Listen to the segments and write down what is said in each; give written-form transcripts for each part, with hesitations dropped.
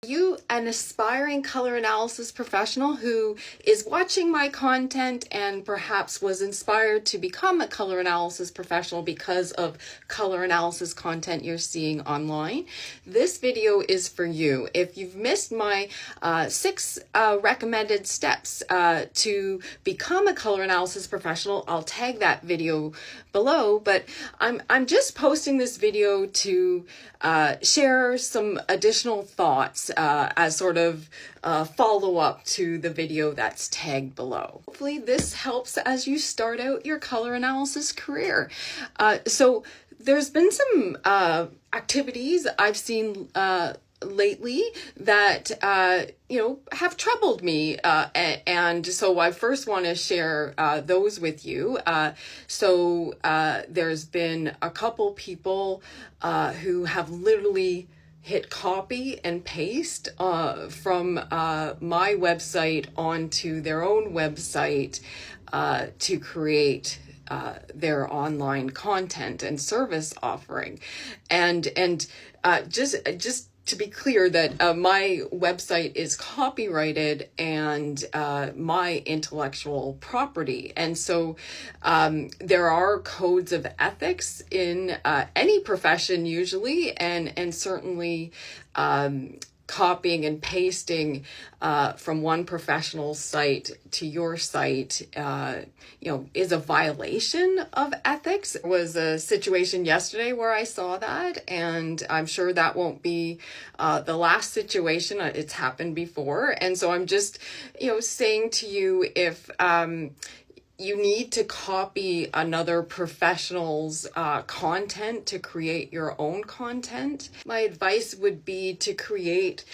You, an aspiring color analysis professional who is watching my content and perhaps was inspired to become a color analysis professional because of color analysis content you're seeing online, this video is for you. If you've missed my 6 recommended steps to become a color analysis professional, I'll tag that video below, but I'm just posting this video to share some additional thoughts as sort of follow-up to the video that's tagged below. Hopefully this helps as you start out your color analysis career. So there's been some activities I've seen lately that have troubled me, and so I first want to share those with you. So there's been a couple people who have literally hit copy and paste from my website onto their own website to create their online content and service offering, and just to be clear that my website is copyrighted and my intellectual property. And so there are codes of ethics in any profession usually, and certainly copying and pasting from one professional site to your site, is a violation of ethics. There was a situation yesterday where I saw that, and I'm sure that won't be the last situation. It's happened before. And so I'm just, saying to you, if you need to copy another professional's content to create your own content, my advice would be to create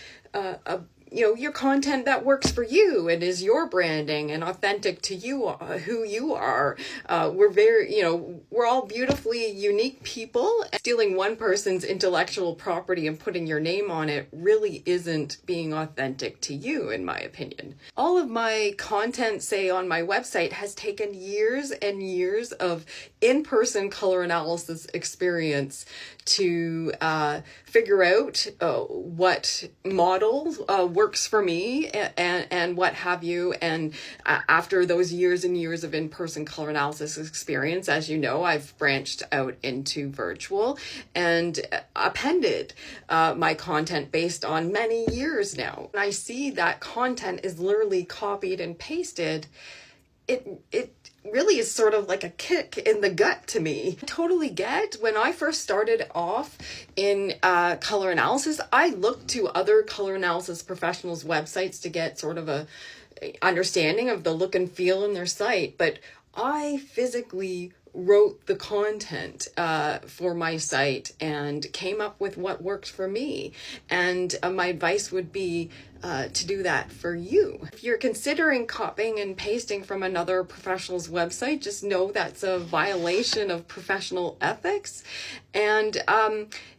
your content that works for you and is your branding and authentic to you, who you are. We're all beautifully unique people. Stealing one person's intellectual property and putting your name on it really isn't being authentic to you, in my opinion. All of my content, say on my website, has taken years and years of in-person color analysis experience to figure out what model works for me and what have you. And after those years and years of in-person color analysis experience, as you know, I've branched out into virtual and appended my content based on many years now. And I see that content is literally copied and pasted. It really is sort of like a kick in the gut to me. I totally get, when I first started off in color analysis, I looked to other color analysis professionals' websites to get sort of a understanding of the look and feel in their site, but I physically wrote the content for my site and came up with what worked for me. And my advice would be to do that for you. If you're considering copying and pasting from another professional's website, just know that's a violation of professional ethics. And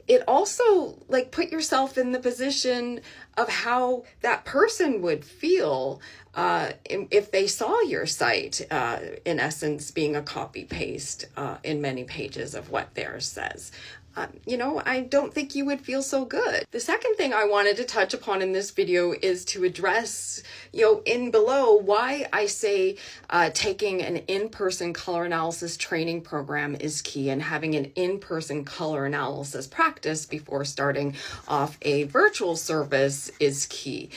it also, put yourself in the position of how that person would feel if they saw your site, in essence, being a copy paste in many pages of what theirs says. I don't think you would feel so good. The second thing I wanted to touch upon in this video is to address, in below, why I say taking an in-person color analysis training program is key, and having an in-person color analysis practice before starting off a virtual service is key.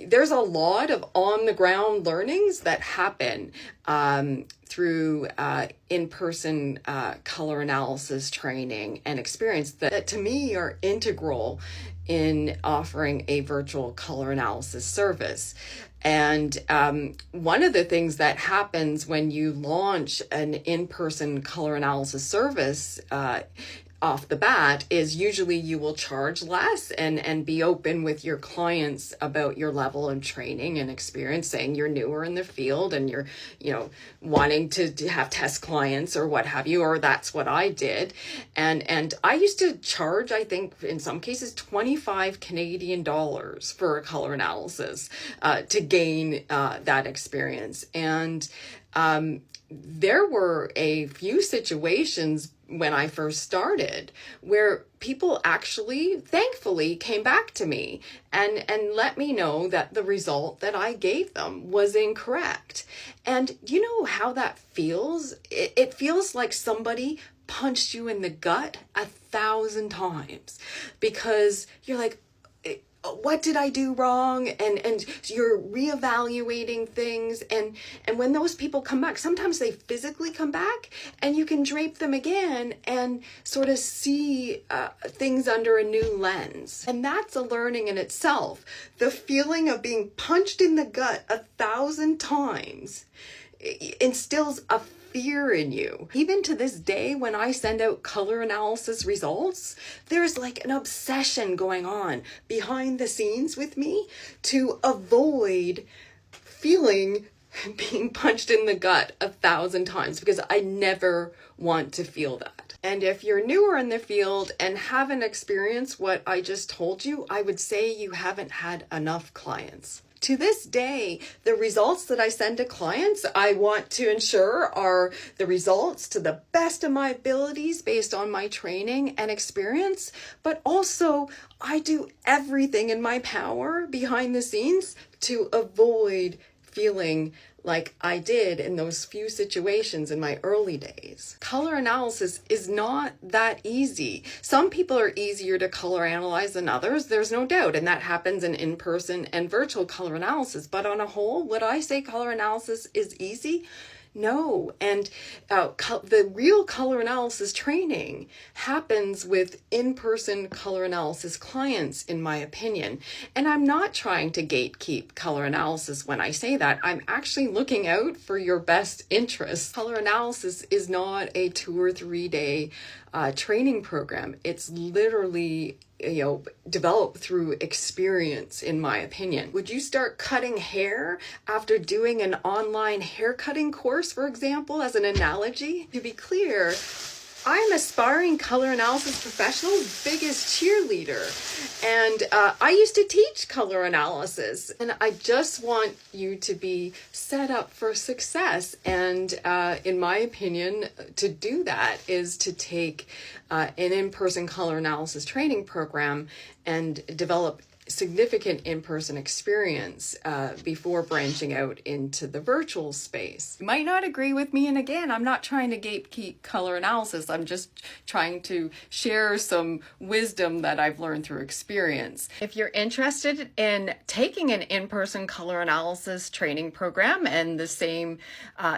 There's a lot of on-the-ground learnings that happen through in-person color analysis training and experience that to me are integral in offering a virtual color analysis service. And one of the things that happens when you launch an in-person color analysis service off the bat is usually you will charge less and be open with your clients about your level of training and experience, saying you're newer in the field and you're, wanting to have test clients or what have you, or that's what I did. And I used to charge, I think in some cases, 25 Canadian dollars for a color analysis to gain that experience. And there were a few situations when I first started, where people actually thankfully came back to me and let me know that the result that I gave them was incorrect. And you know how that feels? It feels like somebody punched you in the gut 1,000 times, because you're like, what did I do wrong? And you're reevaluating things. And when those people come back, sometimes they physically come back and you can drape them again and sort of see things under a new lens. And that's a learning in itself. The feeling of being punched in the gut 1,000 times instills a fear in you. Even to this day, when I send out color analysis results, there's like an obsession going on behind the scenes with me to avoid feeling being punched in the gut 1,000 times, because I never want to feel that. And if you're newer in the field and haven't experienced what I just told you, I would say you haven't had enough clients. To this day, the results that I send to clients, I want to ensure are the results to the best of my abilities based on my training and experience, but also I do everything in my power behind the scenes to avoid feeling like I did in those few situations in my early days. Color analysis is not that easy. Some people are easier to color analyze than others, there's no doubt, and that happens in-person and virtual color analysis. But on a whole, would I say color analysis is easy? No. And the real color analysis training happens with in-person color analysis clients, in my opinion. And I'm not trying to gatekeep color analysis when I say that. I'm actually looking out for your best interests. Color analysis is not a 2 or 3 day training program. It's literally developed through experience, in my opinion. Would you start cutting hair after doing an online hair cutting course, for example, as an analogy? To be clear, I'm aspiring color analysis professional's biggest cheerleader. And I used to teach color analysis, and I just want you to be set up for success. And in my opinion, to do that is to take an in-person color analysis training program and develop significant in-person experience before branching out into the virtual space. You might not agree with me, and again, I'm not trying to gatekeep color analysis. I'm just trying to share some wisdom that I've learned through experience. If you're interested in taking an in-person color analysis training program and the same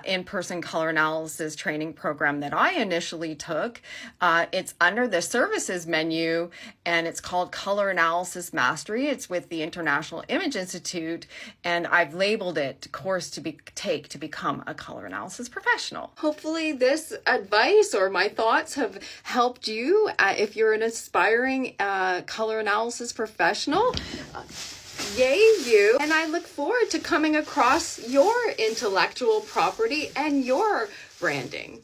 in-person color analysis training program that I initially took, it's under the services menu, and it's called Color Analysis Mastery. It's with the International Image Institute, and I've labeled it course to take to become a color analysis professional. Hopefully this advice or my thoughts have helped you if you're an aspiring color analysis professional. Yay you! And I look forward to coming across your intellectual property and your branding.